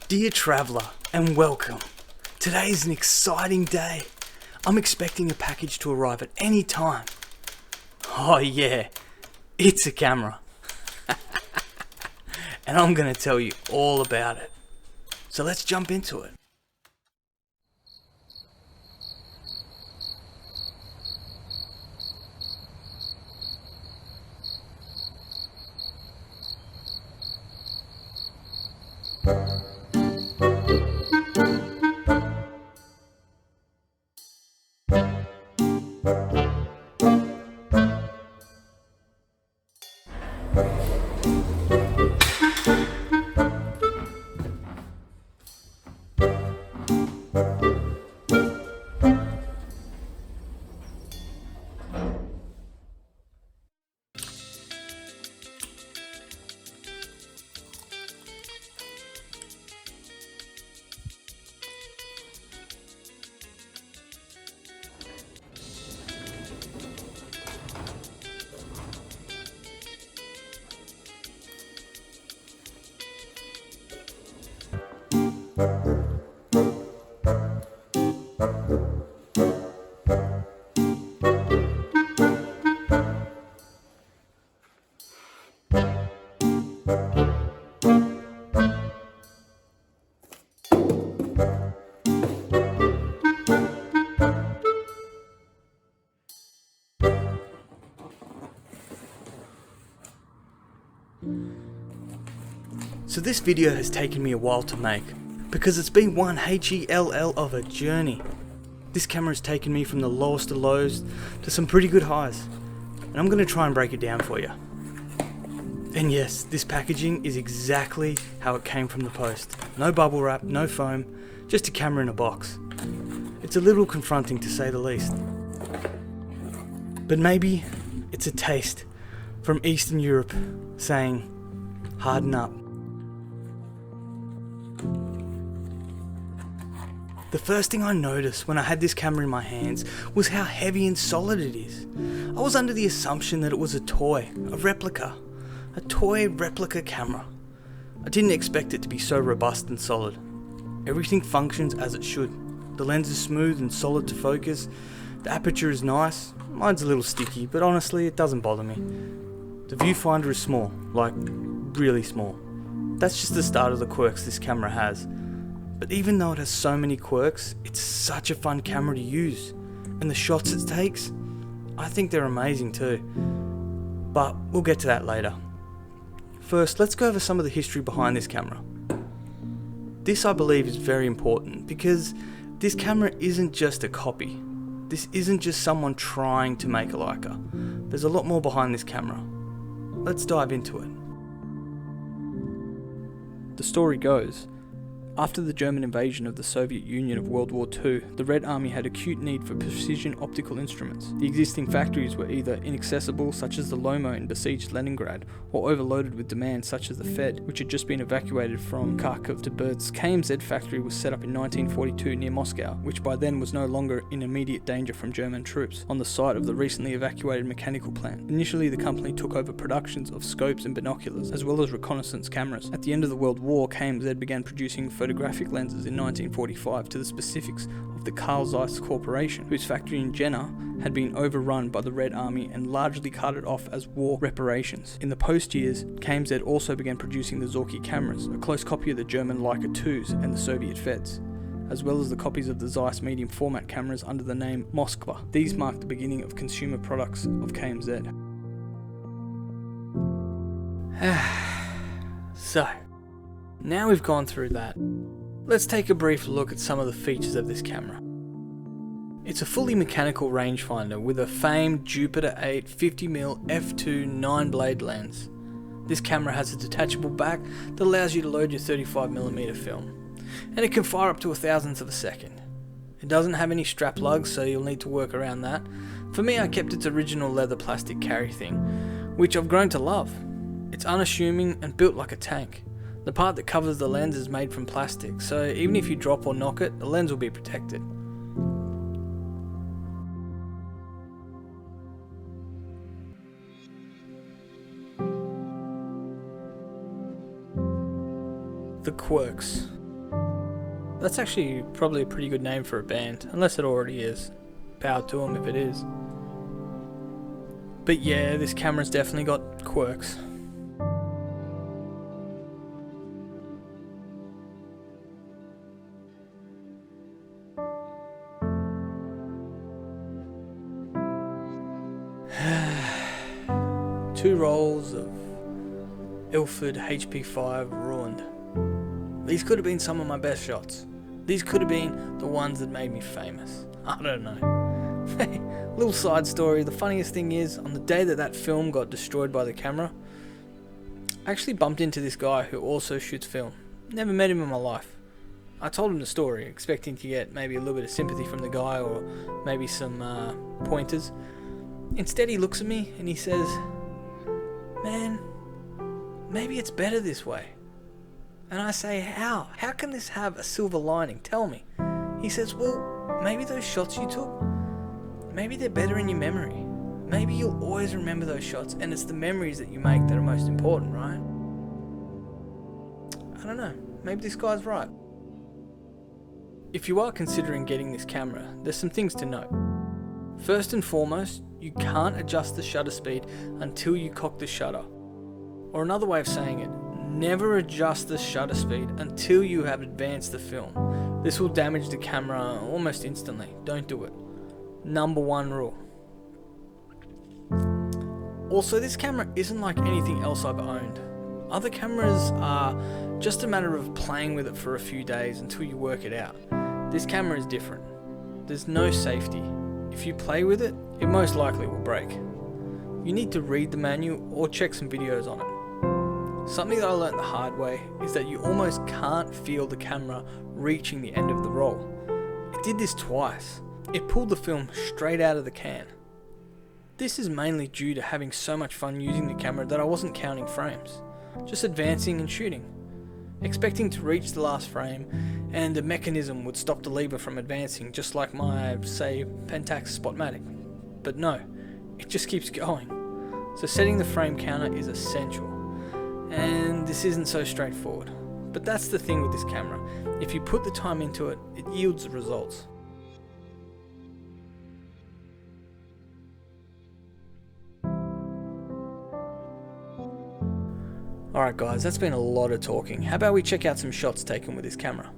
Dear traveller, and welcome. Today is an exciting day. I'm expecting a package to arrive at any time. Oh yeah, it's a camera. And I'm going to tell you all about it. So let's jump into it. So this video has taken me a while to make, because it's been one hell of a journey. This camera has taken me from the lowest of lows to some pretty good highs, and I'm going to try and break it down for you. And yes, this packaging is exactly how it came from the post. No bubble wrap, no foam, just a camera in a box. It's a little confronting to say the least. But maybe it's a taste from Eastern Europe saying, harden up. The first thing I noticed when I had this camera in my hands was how heavy and solid it is. I was under the assumption that it was a toy replica camera. I didn't expect it to be so robust and solid. Everything functions as it should. The lens is smooth and solid to focus. The aperture is nice. Mine's a little sticky, but honestly it doesn't bother me. The viewfinder is small, like really small. That's just the start of the quirks this camera has. But even though it has so many quirks, it's such a fun camera to use. And the shots it takes, I think they're amazing too. But we'll get to that later. First, let's go over some of the history behind this camera. This, I believe, is very important because this camera isn't just a copy. This isn't just someone trying to make a Leica. There's a lot more behind this camera. Let's dive into it. The story goes, after the German invasion of the Soviet Union of World War II, the Red Army had acute need for precision optical instruments. The existing factories were either inaccessible, such as the Lomo in besieged Leningrad, or overloaded with demand, such as the Fed, which had just been evacuated from Kharkov to Burt's KMZ factory was set up in 1942 near Moscow, which by then was no longer in immediate danger from German troops, on the site of the recently evacuated mechanical plant. Initially, the company took over productions of scopes and binoculars, as well as reconnaissance cameras. At the end of the World War, KMZ began producing photographic lenses in 1945 to the specifics of the Carl Zeiss Corporation, whose factory in Jena had been overrun by the Red Army and largely carted off as war reparations. In the post years, KMZ also began producing the Zorki cameras, a close copy of the German Leica 2s and the Soviet Feds, as well as the copies of the Zeiss medium format cameras under the name Moskva. These marked the beginning of consumer products of KMZ. So, now we've gone through that, let's take a brief look at some of the features of this camera. It's a fully mechanical rangefinder with a famed Jupiter 8 50mm f2 9-blade lens. This camera has a detachable back that allows you to load your 35mm film, and it can fire up to 1,000th of a second. It doesn't have any strap lugs, so you'll need to work around that. For me, I kept its original leather plastic carry thing, which I've grown to love. It's unassuming and built like a tank. The part that covers the lens is made from plastic, so even if you drop or knock it, the lens will be protected. The quirks. That's actually probably a pretty good name for a band, unless it already is. Power to them if it is. But yeah, this camera's definitely got quirks. Two rolls of Ilford HP5 ruined. These could have been some of my best shots. These could have been the ones that made me famous. I don't know. Little side story, the funniest thing is, on the day that film got destroyed by the camera, I actually bumped into this guy who also shoots film. Never met him in my life. I told him the story, expecting to get maybe a little bit of sympathy from the guy or maybe some pointers. Instead he looks at me and he says, "Man, maybe it's better this way." And I say, "How? How can this have a silver lining? Tell me." He says, "Well, maybe those shots you took, maybe they're better in your memory. Maybe you'll always remember those shots, and it's the memories that you make that are most important, right?" I don't know, maybe this guy's right. If you are considering getting this camera, there's some things to note. First and foremost, you can't adjust the shutter speed until you cock the shutter. Or another way of saying it, never adjust the shutter speed until you have advanced the film. This will damage the camera almost instantly. Don't do it. Number one rule. Also, this camera isn't like anything else I've owned. Other cameras are just a matter of playing with it for a few days until you work it out. This camera is different. There's no safety. If you play with it, it most likely will break. You need to read the manual or check some videos on it. Something that I learned the hard way is that you almost can't feel the camera reaching the end of the roll. It did this twice. It pulled the film straight out of the can. This is mainly due to having so much fun using the camera that I wasn't counting frames, just advancing and shooting, expecting to reach the last frame, and the mechanism would stop the lever from advancing, just like my, say, Pentax Spotmatic. But no, it just keeps going. So setting the frame counter is essential, and this isn't so straightforward. But that's the thing with this camera. If you put the time into it, it yields the results. Alright guys, that's been a lot of talking. How about we check out some shots taken with this camera?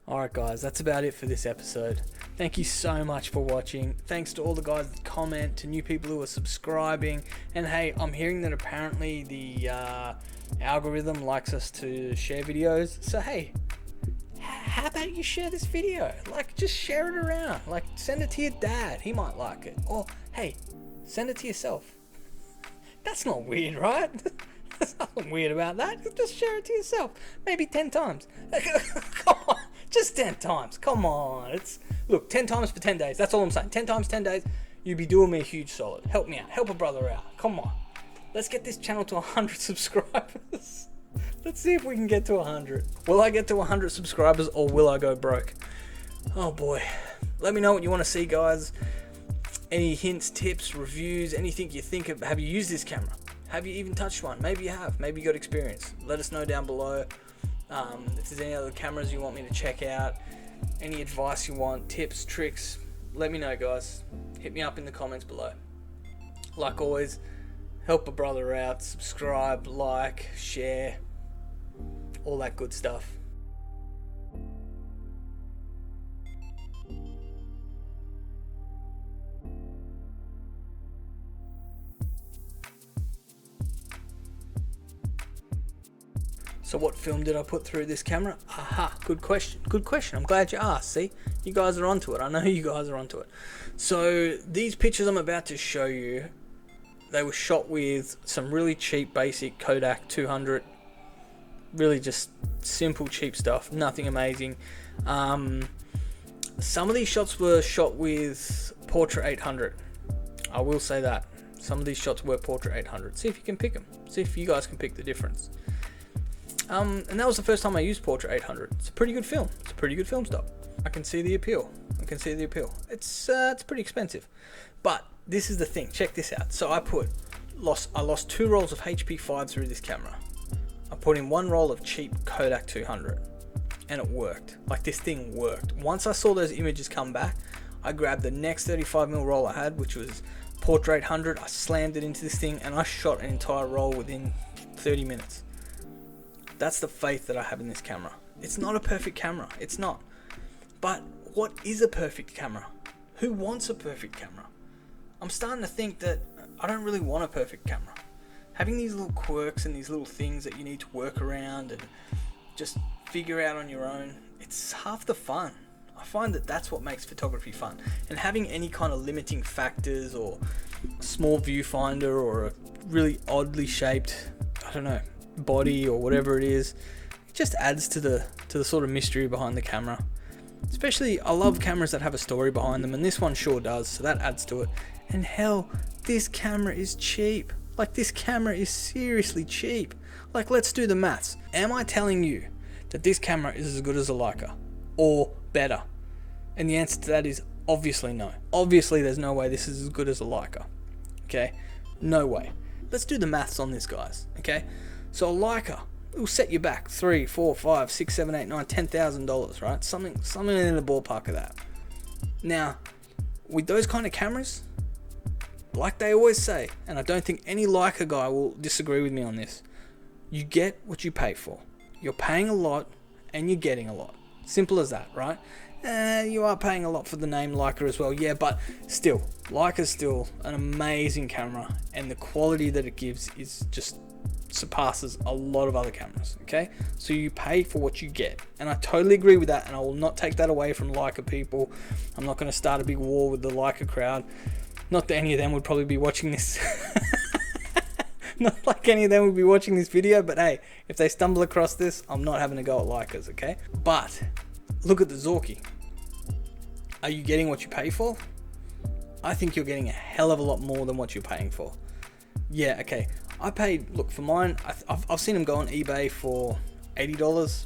Alright guys, that's about it for this episode. Thank you so much for watching. Thanks to all the guys that comment, to new people who are subscribing. And hey, I'm hearing that apparently the algorithm likes us to share videos. So hey, how about you share this video? Like, just share it around. Like, send it to your dad. He might like it. Or, hey, send it to yourself. That's not weird, right? There's nothing weird about that. Just share it to yourself. Maybe 10 times. Come on. Just 10 times. Come on. Look, 10 times for 10 days. That's all I'm saying. 10 times, 10 days. You'd be doing me a huge solid. Help me out. Help a brother out. Come on. Let's get this channel to 100 subscribers. Let's see if we can get to 100. Will I get to 100 subscribers or will I go broke? Oh boy. Let me know what you want to see, guys. Any hints, tips, reviews, anything you think of. Have you used this camera? Have you even touched one? Maybe you have. Maybe you got experience. Let us know down below. If there's any other cameras you want me to check out, any advice you want, tips, tricks, let me know, guys. Hit me up in the comments below. Like always, help a brother out, subscribe, like, share, all that good stuff. So what film did I put through this camera? Aha, good question. Good question. I'm glad you asked. See, you guys are onto it. I know you guys are onto it. So these pictures I'm about to show you, they were shot with some really cheap basic Kodak 200. Really just simple cheap stuff, nothing amazing. Some of these shots were shot with Portrait 800. I will say that. Some of these shots were Portrait 800. See if you can pick them. See if you guys can pick the difference. And that was the first time I used Portrait 800. It's a pretty good film. It's a pretty good film stock. I can see the appeal. I can see the appeal. It's pretty expensive, but this is the thing. Check this out. So I lost 2 rolls of HP5 through this camera. I put in 1 roll of cheap Kodak 200, and it worked. Like, this thing worked. Once I saw those images come back, I grabbed the next 35mm roll I had, which was Portrait 800. I slammed it into this thing, and I shot an entire roll within 30 minutes. That's the faith that I have in this camera. It's not a perfect camera. It's not. But what is a perfect camera? Who wants a perfect camera? I'm starting to think that I don't really want a perfect camera. Having these little quirks and these little things that you need to work around and just figure out on your own, it's half the fun. I find that that's what makes photography fun. And having any kind of limiting factors or a small viewfinder or a really oddly shaped, I don't know, body or whatever it is, it just adds to the sort of mystery behind the camera. Especially, I love cameras that have a story behind them, and this one sure does, so that adds to it. And hell, this camera is cheap. Like, this camera is seriously cheap. Like, let's do the maths. Am I telling you that this camera is as good as a Leica or better? And the answer to that is obviously no. Obviously there's no way this is as good as a Leica. Okay, no way. Let's do the maths on this, guys. Okay, so a Leica, it will set you back $3, $4, $5, $6, $7, $8, $9, $10,000, right? Something in the ballpark of that. Now, with those kind of cameras, like they always say, and I don't think any Leica guy will disagree with me on this, you get what you pay for. You're paying a lot and you're getting a lot. Simple as that, right? You are paying a lot for the name Leica as well, yeah, but still, Leica's still an amazing camera, and the quality that it gives is just surpasses a lot of other cameras. Okay, so you pay for what you get, and I totally agree with that, and I will not take that away from Leica people. I'm not going to start a big war with the Leica crowd. Not that any of them would probably be watching this. Not like any of them would be watching this video, but hey, if they stumble across this, I'm not having a go at Leicas, okay? But look at the Zorki. Are you getting what you pay for? I think you're getting a hell of a lot more than what you're paying for. Yeah, okay. I paid, look, for mine, I've seen them go on eBay for $80,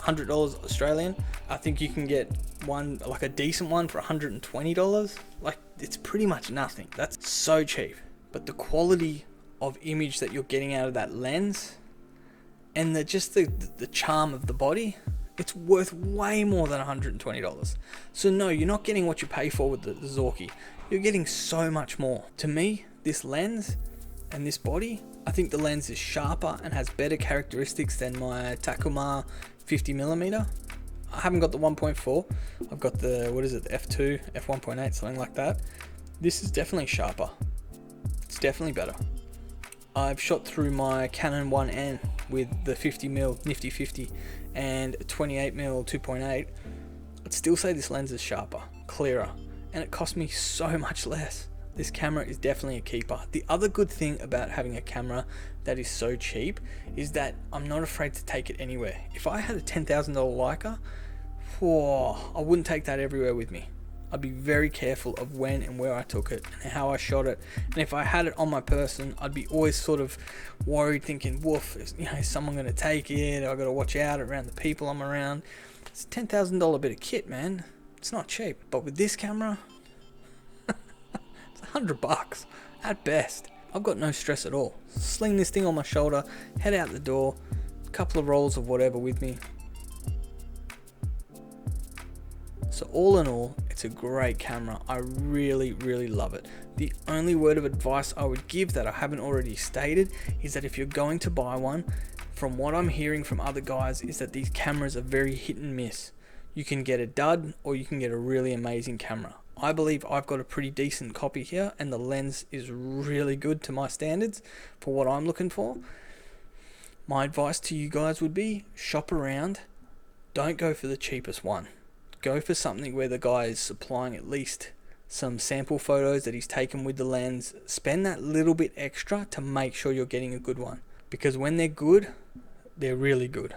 $100 Australian. I think you can get one, like a decent one, for $120. Like, it's pretty much nothing. That's so cheap. But the quality of image that you're getting out of that lens and the charm of the body, it's worth way more than $120. So no, you're not getting what you pay for with the Zorki. You're getting so much more. To me, this lens and this body, I think the lens is sharper and has better characteristics than my Takuma 50mm. I haven't got the 1.4. I've got the, what is it, the f2, f1.8, something like that. This is definitely sharper. It's definitely better. I've shot through my Canon 1N with the 50mm Nifty 50, and a 28mm 2.8, I'd still say this lens is sharper, clearer, and it cost me so much less. This camera is definitely a keeper. The other good thing about having a camera that is so cheap is that I'm not afraid to take it anywhere. If I had a $10,000 Leica, I wouldn't take that everywhere with me. I'd be very careful of when and where I took it and how I shot it. And if I had it on my person, I'd be always sort of worried, thinking, woof, is someone going to take it? I got to watch out around the people I'm around. It's a $10,000 bit of kit, man. It's not cheap. But with this camera, it's $100 at best. I've got no stress at all. Sling this thing on my shoulder, head out the door, a couple of rolls of whatever with me. So all in all, it's a great camera. I really, really love it. The only word of advice I would give that I haven't already stated is that if you're going to buy one, from what I'm hearing from other guys, is that these cameras are very hit and miss. You can get a dud or you can get a really amazing camera. I believe I've got a pretty decent copy here and the lens is really good to my standards for what I'm looking for. My advice to you guys would be shop around. Don't go for the cheapest one. Go for something where the guy is supplying at least some sample photos that he's taken with the lens. Spend that little bit extra to make sure you're getting a good one. Because when they're good, they're really good.